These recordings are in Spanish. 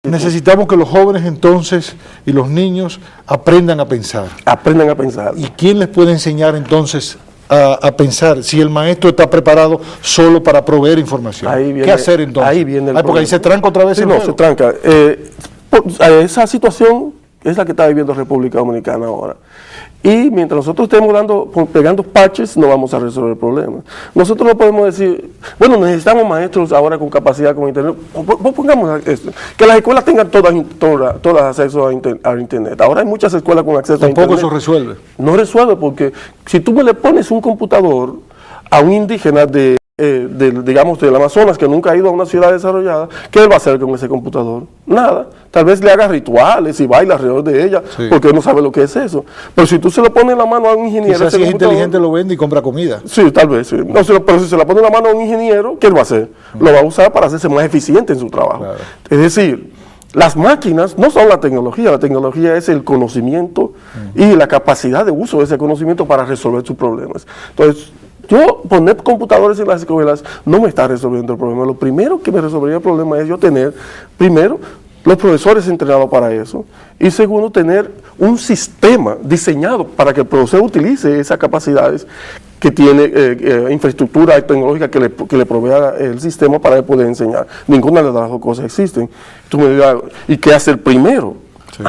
Necesitamos que los jóvenes entonces y los niños aprendan a pensar. Aprendan a pensar. ¿Y quién les puede enseñar entonces a pensar si el maestro está preparado solo para proveer información? ¿Qué hacer entonces? Ahí viene el porque ahí se tranca otra vez sí, el no, juego. se tranca. Esa situación es la que está viviendo República Dominicana ahora. Y mientras nosotros estemos pegando parches, no vamos a resolver el problema. Nosotros no podemos decir, bueno, necesitamos maestros ahora con capacidad con internet. Pongamos esto, que las escuelas tengan todas acceso a internet. Ahora hay muchas escuelas con acceso a internet. Tampoco eso resuelve. No resuelve porque si tú me le pones un computador a un indígena digamos, del Amazonas, que nunca ha ido a una ciudad desarrollada, ¿qué él va a hacer con ese computador? Nada. Tal vez le haga rituales y baila alrededor de ella, sí, porque él no sabe lo que es eso. Pero si tú se lo pones en la mano a un ingeniero... Quizás si es inteligente lo vende y compra comida. Sí, tal vez, sí. No, pero si se la pone en la mano a un ingeniero, ¿qué él va a hacer? Lo va a usar para hacerse más eficiente en su trabajo. Claro. Es decir, las máquinas no son la tecnología es el conocimiento y la capacidad de uso de ese conocimiento para resolver sus problemas. Entonces, yo poner computadores en las escuelas no me está resolviendo el problema. Lo primero que me resolvería el problema es yo tener, primero, los profesores entrenados para eso, y segundo, tener un sistema diseñado para que el profesor utilice esas capacidades que tiene infraestructura tecnológica que le provea el sistema para poder enseñar. Ninguna de las dos cosas existen. Tú me dirás, ¿y qué hacer primero? Sí.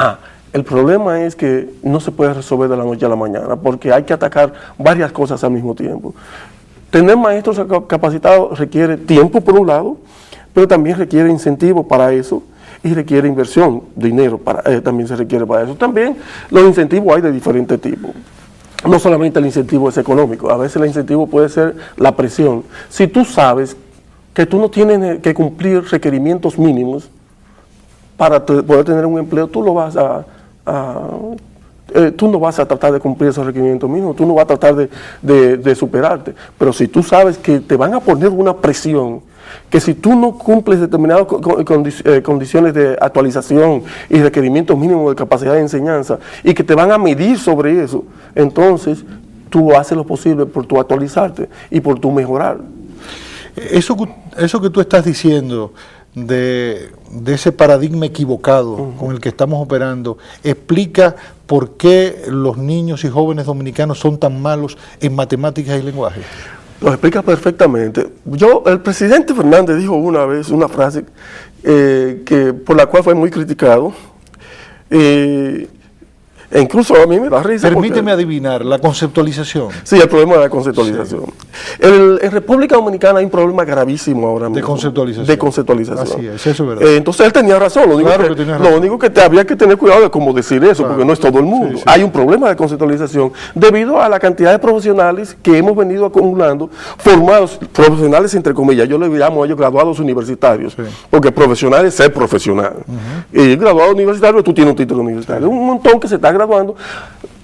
El problema es que no se puede resolver de la noche a la mañana, porque hay que atacar varias cosas al mismo tiempo. Tener maestros capacitados requiere tiempo por un lado, pero también requiere incentivo para eso, y requiere inversión, dinero también se requiere para eso. También los incentivos hay de diferentes tipos. No solamente el incentivo es económico, a veces el incentivo puede ser la presión. Si tú sabes que tú no tienes que cumplir requerimientos mínimos para poder tener un empleo, tú no vas a tratar de cumplir esos requerimientos mínimos, tú no vas a tratar de superarte. Pero si tú sabes que te van a poner una presión, que si tú no cumples determinadas condiciones de actualización y requerimientos mínimos de capacidad de enseñanza, y que te van a medir sobre eso, entonces tú haces lo posible por tu actualizarte y por tu mejorar. Eso que tú estás diciendo de ese paradigma equivocado con el que estamos operando, explica por qué los niños y jóvenes dominicanos son tan malos en matemáticas y lenguaje. Lo explica perfectamente. El presidente Fernández dijo una vez una frase por la cual fue muy criticado, e incluso a mí me da risa. Permíteme adivinar, la conceptualización. Sí, el problema de la conceptualización. Sí. En República Dominicana hay un problema gravísimo ahora mismo. De conceptualización. Así es, eso es verdad. Entonces él tenía razón. Lo único que había que tener cuidado de cómo decir eso, claro, porque no es todo el mundo. Sí, sí. Hay un problema de conceptualización debido a la cantidad de profesionales que hemos venido acumulando, formados, profesionales entre comillas, yo les llamo a ellos graduados universitarios, sí, porque profesional es ser profesional. Y graduado universitario, tú tienes un título universitario. Un montón que se está graduando,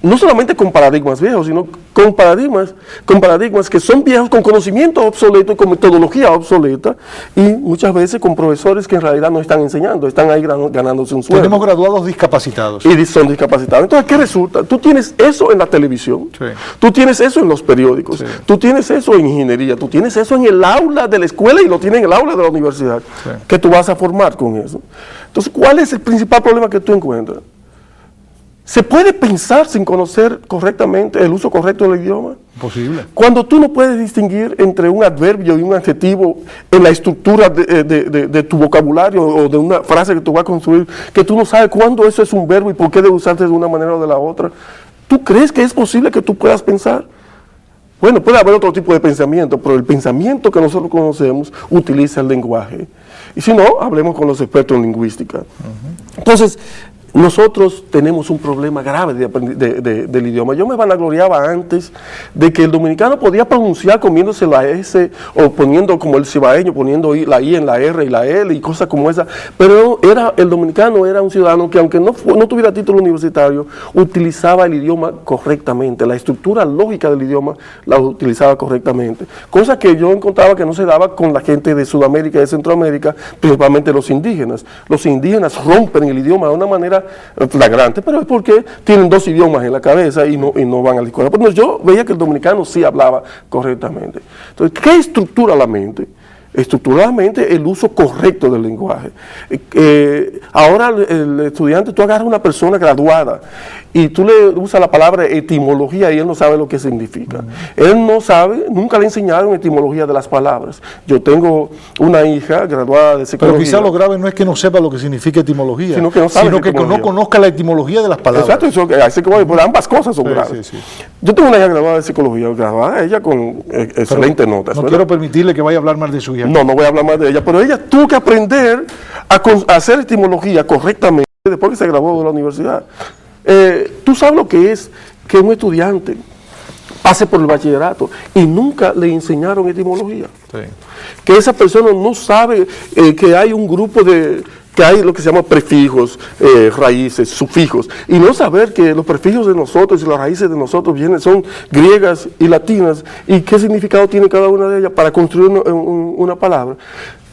no solamente con paradigmas viejos, sino con paradigmas que son viejos, con conocimiento obsoleto y con metodología obsoleta, y muchas veces con profesores que en realidad no están enseñando, están ahí ganándose un sueldo. Tenemos graduados discapacitados. Y son discapacitados. Entonces, ¿qué resulta? Tú tienes eso en la televisión, sí, tú tienes eso en los periódicos, sí, tú tienes eso en ingeniería, tú tienes eso en el aula de la escuela y lo tienes en el aula de la universidad, sí, que tú vas a formar con eso. Entonces, ¿cuál es el principal problema que tú encuentras? ¿Se puede pensar sin conocer correctamente el uso correcto del idioma? Posible. Cuando tú no puedes distinguir entre un adverbio y un adjetivo en la estructura de tu vocabulario o de una frase que tú vas a construir, que tú no sabes cuándo eso es un verbo y por qué debe usarse de una manera o de la otra, ¿tú crees que es posible que tú puedas pensar? Bueno, puede haber otro tipo de pensamiento, pero el pensamiento que nosotros conocemos utiliza el lenguaje. Y si no, hablemos con los expertos en lingüística. Entonces, nosotros tenemos un problema grave del idioma. Yo me vanagloriaba antes de que el dominicano podía pronunciar comiéndose la S o poniendo como el cibaeño, poniendo la I en la R y la L y cosas como esa, pero el dominicano era un ciudadano que aunque no tuviera título universitario, utilizaba el idioma correctamente, la estructura lógica del idioma la utilizaba correctamente, cosa que yo encontraba que no se daba con la gente de Sudamérica y de Centroamérica, principalmente los indígenas. Los indígenas rompen el idioma de una manera flagrante, pero es porque tienen dos idiomas en la cabeza y no van a la escuela. Pero yo veía que el dominicano sí hablaba correctamente. Entonces, ¿qué estructura la mente? estructuralmente el uso correcto del lenguaje. Ahora el estudiante, tú agarras una persona graduada y tú le usas la palabra etimología y él no sabe lo que significa. Él no sabe, nunca le enseñaron etimología de las palabras. Yo tengo una hija graduada de psicología. Pero quizá lo grave no es que no sepa lo que significa etimología, sino que no conozca la etimología de las palabras. Exacto, así que ambas cosas son graves. Sí. Yo tengo una hija graduada de psicología, graduada ella con excelentes notas. No quiero permitirle que vaya a hablar mal de su hija. No voy a hablar más de ella, pero ella tuvo que aprender a hacer etimología correctamente después que se graduó de la universidad. Tú sabes lo que es que un estudiante pase por el bachillerato y nunca le enseñaron etimología. Sí. Que esa persona no sabe que hay un grupo que hay lo que se llama prefijos, raíces, sufijos, y no saber que los prefijos de nosotros y las raíces de nosotros son griegas y latinas, y qué significado tiene cada una de ellas para construir una palabra.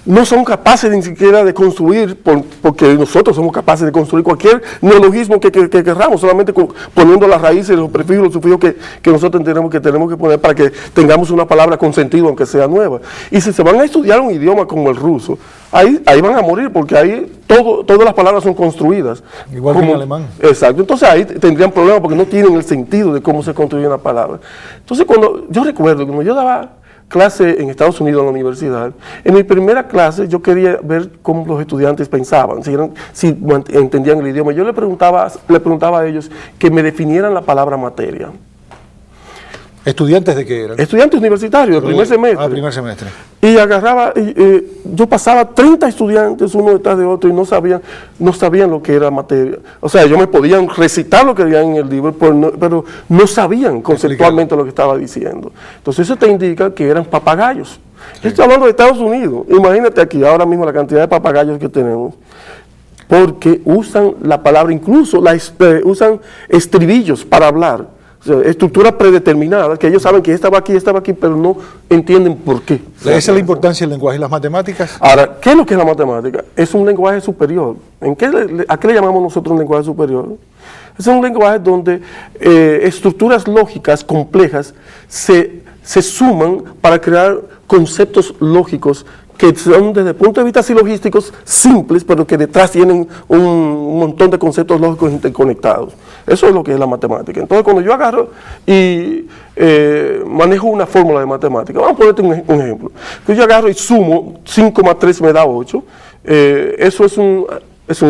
No son capaces ni siquiera de construir, porque nosotros somos capaces de construir cualquier neologismo que querramos, solamente poniendo las raíces, los prefijos, los sufijos que nosotros tenemos que poner para que tengamos una palabra con sentido, aunque sea nueva. Y si se van a estudiar un idioma como el ruso, ahí van a morir, porque ahí todas las palabras son construidas. Igual que en alemán. Exacto, entonces ahí tendrían problemas porque no tienen el sentido de cómo se construye una palabra. Entonces yo recuerdo cuando yo daba clase en Estados Unidos en la universidad, en mi primera clase yo quería ver cómo los estudiantes pensaban, si entendían el idioma. Yo le preguntaba a ellos que me definieran la palabra materia. ¿Estudiantes de qué eran? Estudiantes universitarios, primer semestre. Primer semestre. Y agarraba, yo pasaba 30 estudiantes uno detrás de otro y no sabían lo que era materia. O sea, ellos me podían recitar lo que había en el libro, pero no sabían conceptualmente lo que estaba diciendo. Entonces eso te indica que eran papagayos. Sí. Yo estoy hablando de Estados Unidos. Imagínate aquí ahora mismo la cantidad de papagayos que tenemos. Porque usan la palabra, incluso usan estribillos para hablar. O sea, estructuras predeterminadas, que ellos saben que estaba aquí, pero no entienden por qué. Esa es la importancia del lenguaje y las matemáticas. Ahora, ¿qué es lo que es la matemática? Es un lenguaje superior. ¿A qué le llamamos nosotros un lenguaje superior? Es un lenguaje donde estructuras lógicas complejas se suman para crear conceptos lógicos que son desde el punto de vista silogísticos simples, pero que detrás tienen un montón de conceptos lógicos interconectados. Eso es lo que es la matemática. Entonces, cuando yo agarro y manejo una fórmula de matemática, vamos a ponerte un ejemplo. Entonces, yo agarro y sumo 5 más 3 me da 8. Eso es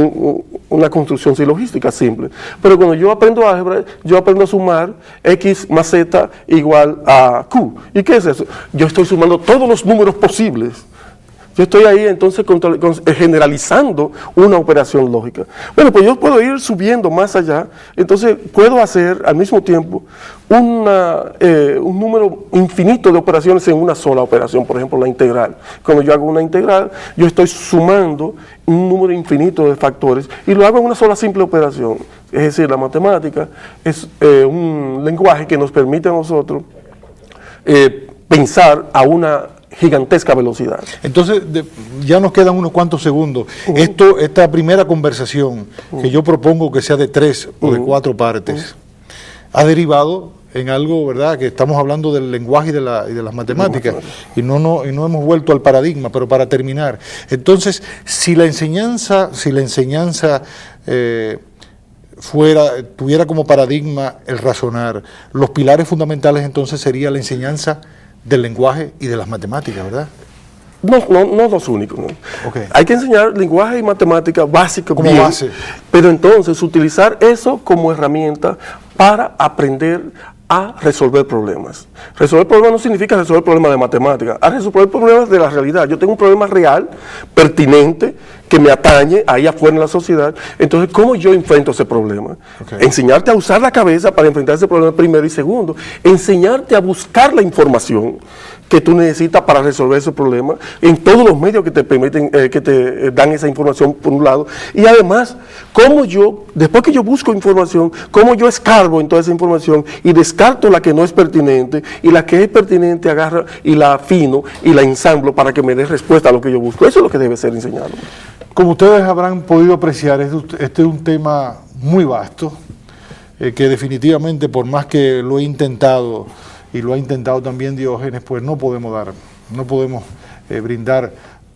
una construcción silogística simple. Pero cuando yo aprendo álgebra, yo aprendo a sumar x más z igual a q. ¿Y qué es eso? Yo estoy sumando todos los números posibles. Yo estoy ahí entonces generalizando una operación lógica. Bueno, pues yo puedo ir subiendo más allá, entonces puedo hacer al mismo tiempo un número infinito de operaciones en una sola operación, por ejemplo la integral. Cuando yo hago una integral, yo estoy sumando un número infinito de factores y lo hago en una sola simple operación. Es decir, la matemática es un lenguaje que nos permite a nosotros pensar a una gigantesca velocidad. Entonces, ya nos quedan unos cuantos segundos. Esta primera conversación, que yo propongo que sea de 3 o de 4 partes, ha derivado en algo, ¿verdad?, que estamos hablando del lenguaje y de las matemáticas, y no hemos vuelto al paradigma. Pero para terminar, entonces, si la enseñanza tuviera como paradigma el razonar, los pilares fundamentales entonces sería la enseñanza del lenguaje y de las matemáticas, ¿verdad? No los únicos, ¿no? Okay. Hay que enseñar lenguaje y matemática básica como bien, base, pero entonces utilizar eso como herramienta para aprender a resolver problemas. Resolver problemas no significa resolver problemas de matemática, a resolver problemas de la realidad. Yo tengo un problema real, pertinente, que me atañe ahí afuera en la sociedad. Entonces, ¿cómo yo enfrento ese problema? Okay. Enseñarte a usar la cabeza para enfrentar ese problema primero, y segundo, enseñarte a buscar la información que tú necesitas para resolver ese problema en todos los medios que te permiten, que te dan esa información por un lado, y además, cómo yo, después que yo busco información, cómo yo escarbo en toda esa información y descarto la que no es pertinente, y la que es pertinente agarro y la afino y la ensamblo para que me dé respuesta a lo que yo busco. Eso es lo que debe ser enseñado. Como ustedes habrán podido apreciar, este es un tema muy vasto, que definitivamente, por más que lo he intentado, y lo ha intentado también Diógenes, pues no podemos brindar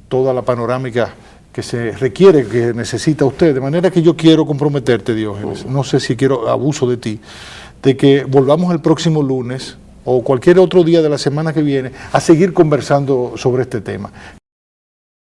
toda la panorámica que se requiere, que necesita usted, de manera que yo quiero comprometerte, Diógenes, no sé si quiero abuso de ti, de que volvamos el próximo lunes o cualquier otro día de la semana que viene a seguir conversando sobre este tema.